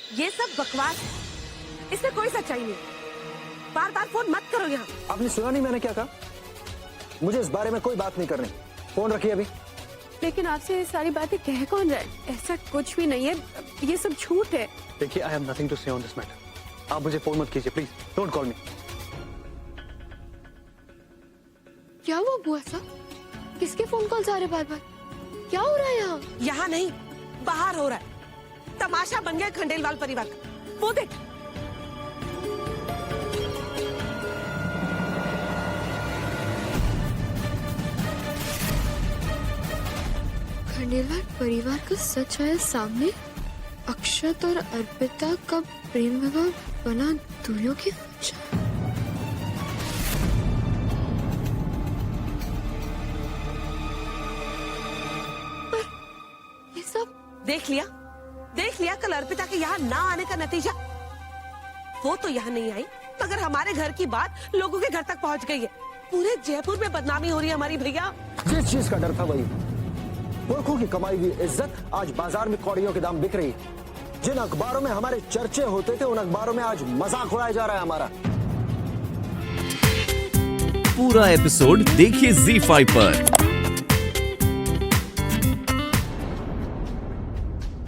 ये सब बकवास है, इसमें कोई सच्चाई नहीं। बार बार फोन मत करो यहाँ। आपने सुना नहीं मैंने क्या कहा? मुझे इस बारे में कोई बात नहीं करनी। फोन रखिए अभी। लेकिन आपसे ये सारी बातें कह कौन रहा है? ऐसा कुछ भी नहीं है, ये सब झूठ है। देखिए, आई हैव नथिंग टू से ऑन दिस मैटर। आप मुझे फोन मत कीजिए प्लीज, डोंट कॉल मी। क्या हुआ बुआ साहब? किसके फोन कॉल्स आ रहे बार बार? क्या हो रहा है यहाँ? यहाँ नहीं, बाहर हो रहा है। तमाशा बन गया खंडेलवाल परिवार का। वो देख। खंडेलवाल परिवार का सच आया सामने। अक्षत और अर्पिता का प्रेम विवाह बना दूरियों की वजह। ये सब देख लिया कल अर्पिता के यहाँ ना आने का नतीजा। वो तो यहाँ नहीं आई, मगर हमारे घर की बात लोगों के घर तक पहुँच गई है। पूरे जयपुर में बदनामी हो रही है हमारी भैया। जिस चीज का डर था वही। पुरखों की कमाई हुई इज्जत आज बाजार में कौड़ियों के दाम बिक रही है। जिन अखबारों में हमारे चर्चे होते थे उन अखबारों में आज मजाक उड़ाया जा रहा है हमारा। पूरा एपिसोड देखिए ZEE5 पर।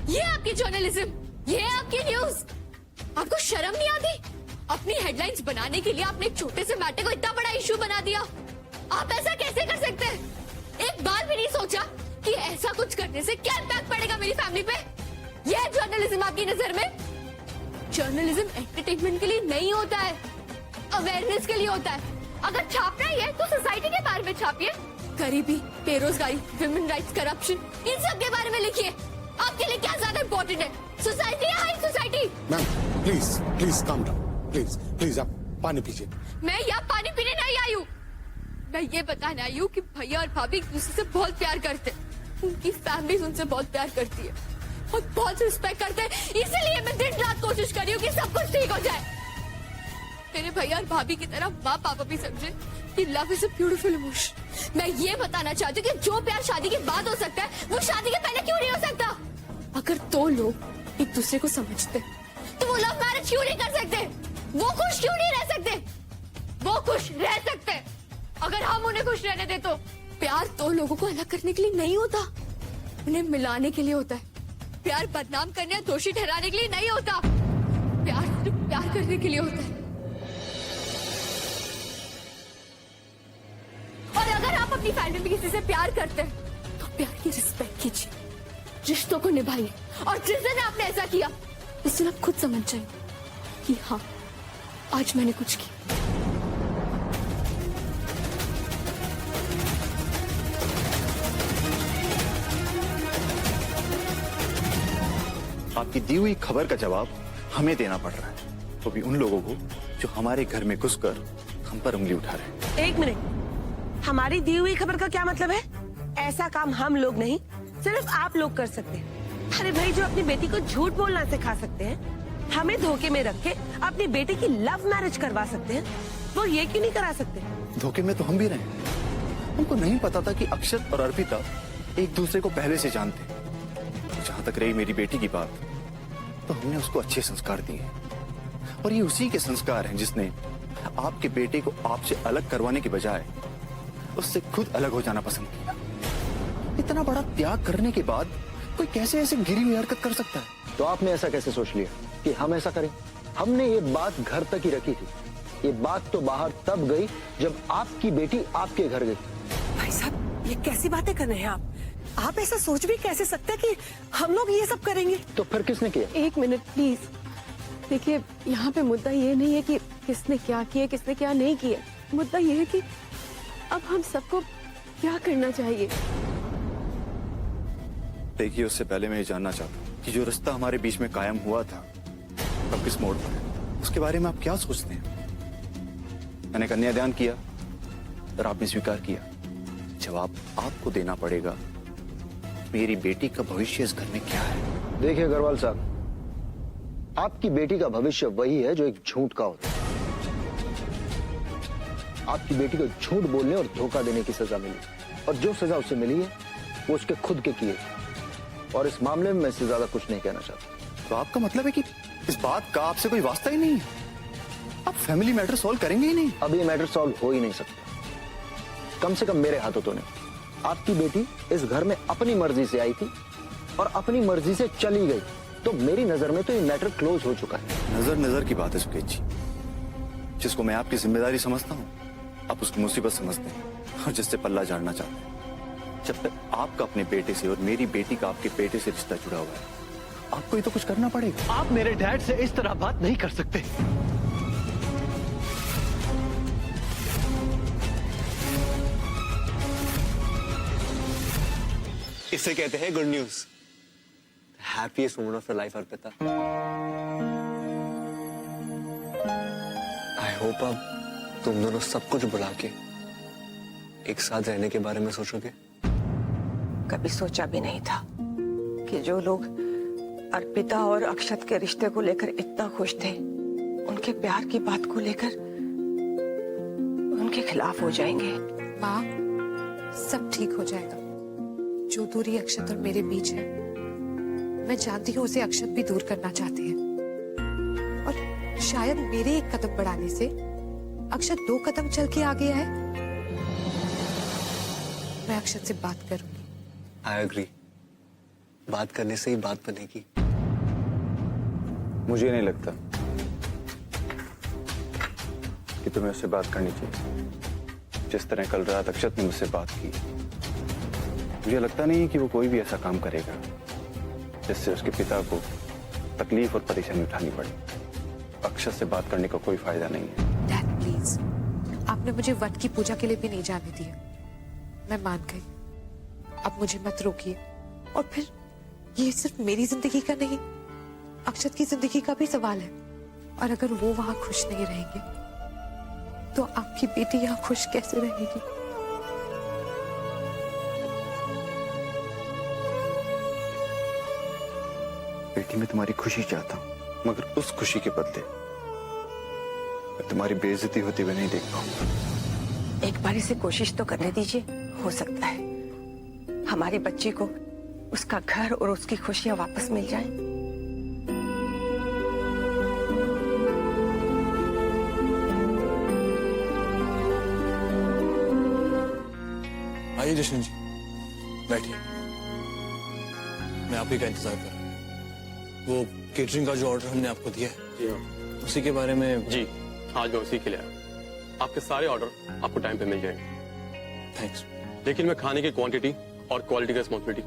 ये आपकी जर्नलिज्म, ये आपकी न्यूज। आपको शर्म नहीं आती? अपनी हेडलाइंस बनाने के लिए आपने एक छोटे से मैटर को इतना बड़ा इशू बना दिया। आप ऐसा कैसे कर सकते हैं? एक बार भी नहीं सोचा कि ऐसा कुछ करने से क्या इम्पैक्ट पड़ेगा मेरी फैमिली पे? ये है जर्नलिज्म आपकी नजर में? जर्नलिज्म एंटरटेनमेंट के लिए नहीं होता है, अवेयरनेस के लिए होता है। अगर छापना ही है तो सोसाइटी के बारे में छापिए। गरीबी, बेरोजगारी, विमेन राइट्स, करप्शन, इन सब के बारे में लिखिए। आपके लिए क्या ज्यादा इम्पोर्टेंट है, सोसाइटी या high society? Ma'am please please calm down, please आप पानी पीजिए। मैं यहाँ पानी पीने नहीं आई हूँ, मैं ये बताने आई हूँ कि भैया और भाभी एक दूसरे से बहुत प्यार करते हैं। उनकी फैमिली उनसे बहुत प्यार करती है और बहुत रिस्पेक्ट करते हैं। इसीलिए मैं दिन रात कोशिश कर रही हूँ कि सब कुछ ठीक हो जाए। मेरे भैया और भाभी की तरह माँ पापा भी समझे कि love is a beautiful emotion. मैं ये बताना चाहती हूँ कि जो प्यार शादी के बाद हो सकता है वो शादी के पहले क्यों नहीं हो सकता? अगर दो लोग एक दूसरे को समझते तो वो लव मैरिज क्यों नहीं कर सकते? वो खुश क्यों नहीं रह सकते? वो खुश रह सकते अगर हम उन्हें खुश रहने दे। तो प्यार दो लोगों को अलग करने के लिए नहीं होता, उन्हें मिलाने के लिए होता है। प्यार बदनाम करने या दोषी ठहराने के लिए नहीं होता, प्यार सिर्फ प्यार करने के लिए होता है। और अगर आप अपनी फैमिली में किसी से प्यार करते हैं तो प्यार की रिस्पेक्ट कीजिए, रिश्तों को निभाइए। और जिस दिन आपने ऐसा किया उस दिन आप खुद समझ जाइए कि हाँ, आज मैंने कुछ किया। आपकी दी हुई खबर का जवाब हमें देना पड़ रहा है, वो भी उन लोगों को जो हमारे घर में घुसकर हम पर उंगली उठा रहे हैं। एक मिनट, हमारी दी हुई खबर का क्या मतलब है? ऐसा काम हम लोग नहीं, सिर्फ आप लोग कर सकते हैं। अरे भाई, जो अपनी बेटी को झूठ बोलना सिखा सकते हैं, हमें धोखे में रख के अपनी बेटी की लव मैरिज करवा सकते हैं, वो ये क्यों नहीं करा सकते? धोखे में तो हम भी रहे। हमको नहीं पता था कि अक्षत और अर्पिता एक दूसरे को पहले से जानते। जहाँ तक रही मेरी बेटी की बात, तो हमने उसको अच्छे संस्कार दिए और ये उसी के संस्कार हैं जिसने आपके बेटे को आपसे अलग करवाने के बजाय उससे खुद अलग हो जाना पसंद किया। इतना बड़ा त्याग करने के बाद कोई कैसे ऐसे गिरी हुई हरकत कर सकता है? तो आपने ऐसा कैसे सोच लिया कि हम ऐसा करें? हमने ये बात घर तक ही रखी थी। ये बात तो बाहर तब गई जब आपकी बेटी आपके घर गई। भाई साहब, ये कैसी बातें कर रहे हैं आप? आप ऐसा सोच भी कैसे सकते हैं कि हम लोग ये सब करेंगे? तो फिर किसने किया? एक मिनट प्लीज। देखिए, यहाँ पे मुद्दा ये नहीं है कि किसने क्या किया, किसने क्या नहीं किया। मुद्दा ये है कि अब हम सबको क्या करना चाहिए। देखिए, उससे पहले मैं ये जानना चाहता हूँ कि जो रिश्ता हमारे बीच में कायम हुआ था अब किस मोड़ पर है, उसके बारे में आप क्या सोचते हैं? मैंने कन्यादान किया और आपने स्वीकार किया। जवाब आपको देना पड़ेगा, मेरी बेटी का भविष्य इस घर में क्या है? देखिए अग्रवाल साहब, आपकी बेटी का भविष्य वही है जो एक झूठ का होता है। आपकी बेटी को झूठ बोलने और धोखा देने की सजा मिली, और जो सजा उसे मिली है वो उसके खुद के किए। और इस मामले में मैं इससे ज्यादा कुछ नहीं कहना चाहता। तो आपका मतलब है कि इस बात का आपसे कोई वास्ता ही नहीं है? आप फैमिली मैटर सॉल्व करेंगे ही नहीं? अब ये मैटर सॉल्व हो ही नहीं सकता, कम से कम मेरे हाथों तो नहीं। आपकी बेटी इस घर में अपनी मर्जी से आई थी और अपनी मर्जी से चली गई, तो मेरी नजर में तो ये मैटर क्लोज हो चुका है। नजर नजर की बात है सुकेत जी। जिसको मैं आपकी जिम्मेदारी समझता हूँ, आप उसको मुसीबत समझते हैं और जिससे पल्ला झाड़ना चाहते हैं। जब तक आपका अपने बेटे से और मेरी बेटी का आपके बेटे से रिश्ता जुड़ा हुआ है, आपको ही तो कुछ करना पड़ेगा। आप मेरे डैड से इस तरह बात नहीं कर सकते। इसे कहते हैं good news, happiest moment of your life Arpita. I hope अब तुम दोनों सब कुछ भुला के एक साथ रहने के बारे में सोचोगे। कभी सोचा भी नहीं था कि जो लोग अर्पिता और अक्षत के रिश्ते को लेकर इतना खुश थे, उनके प्यार की बात को लेकर उनके खिलाफ हो जाएंगे। माँ, सब ठीक हो जाएगा। जो दूरी अक्षत और मेरे बीच है, मैं जानती हूँ उसे अक्षत भी दूर करना चाहती है। और शायद मेरे एक कदम बढ़ाने से अक्षत 2 कदम चल के आ गया है। मैं अक्षत से बात करूंगी। आई एग्री, बात करने से ही बात बनेगी। मुझे नहीं लगता कि तुम्हें उससे बात करनी चाहिए। जिस तरह कल रात अक्षत ने मुझसे बात की, मुझे लगता नहीं कि वो कोई भी ऐसा काम करेगा जिससे उसके पिता को तकलीफ और परेशानी उठानी पड़े। अक्षत से बात करने का कोई फायदा नहीं है। डैड प्लीज, आपने मुझे वट की पूजा के लिए भी नहीं जाने दिया। मैं मान गई, अब मुझे मत रोकिए। और फिर ये सिर्फ मेरी जिंदगी का नहीं, अक्षत की जिंदगी का भी सवाल है। और अगर वो वहां खुश नहीं रहेंगे, तो आपकी बेटी यहाँ खुश कैसे रहेगी? बेटी, मैं तुम्हारी खुशी चाहता हूँ, मगर उस खुशी के बदले मैं तुम्हारी बेइज्जती होती हुए नहीं देख पाऊंगा। एक बार इसे कोशिश तो करने दीजिए, हो सकता है हमारी बच्ची को उसका घर और उसकी खुशियां वापस मिल जाएं। आइए जशन जी, बैठिए। मैं आप ही का इंतजार कर रहा हूँ। वो केटरिंग का जो ऑर्डर हमने आपको दिया है, उसी के बारे में। जी, आज मैं उसी के लिए आया। आपके सारे ऑर्डर आपको टाइम पे मिल जाएंगे। थैंक्स। लेकिन मैं खाने की क्वांटिटी और क्वालिटी का रिस्पॉन्सिबिलिटी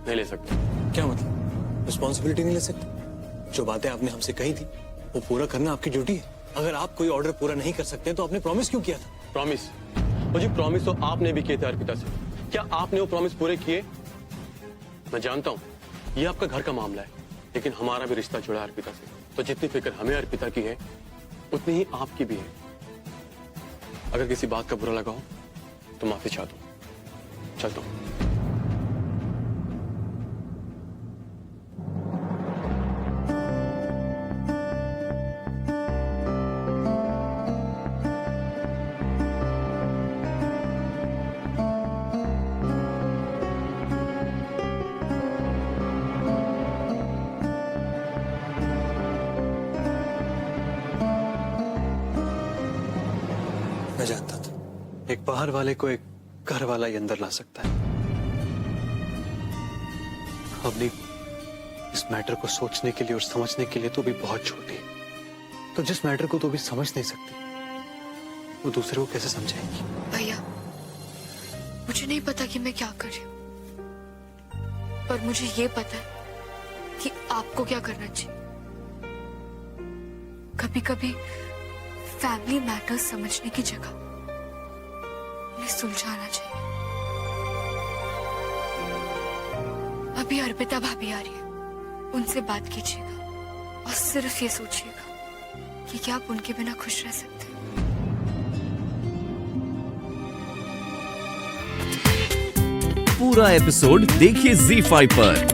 नहीं ले सकता। क्या मतलब? रिस्पॉन्सिबिलिटी नहीं ले सकते? जो बातें आपने हमसे कही थी वो पूरा करना आपकी ड्यूटी है। अगर आप कोई ऑर्डर पूरा नहीं कर सकते तो आपने प्रॉमिस क्यों किया था? प्रॉमिस? मुझे प्रॉमिस तो आपने भी किए थे अर्पिता से। क्या आपने वो प्रॉमिस पूरे किए? मैं जानता हूँ ये आपका घर का मामला है, लेकिन हमारा भी रिश्ता जुड़ा है अर्पिता से। तो जितनी फिक्र हमें अर्पिता की है, उतनी ही आपकी भी है। अगर किसी बात का बुरा लगा हो तो माफी चाहता हूँ। चलता हूँ। मैं जानता था एक बाहर वाले को एक घर वाला ही अंदर ला सकता है। अपनी इस मैटर को सोचने के लिए और समझने के लिए तो भी बहुत छोटी है। तो जिस मैटर को तो भी समझ नहीं सकती, वो दूसरे को कैसे समझाएगी? भैया, मुझे नहीं पता कि मैं क्या कर रही हूँ, पर मुझे ये पता है कि आपको क्या करना चाहिए। कभी कभी फैमिली मैटर्स समझने की जगह उन्हें सुलझाना चाहिए। अभी अर्पिता भाभी आ रही है, उनसे बात कीजिएगा और सिर्फ ये सोचिएगा कि क्या आप उनके बिना खुश रह सकते हैं। पूरा एपिसोड देखिए ZEE5 पर।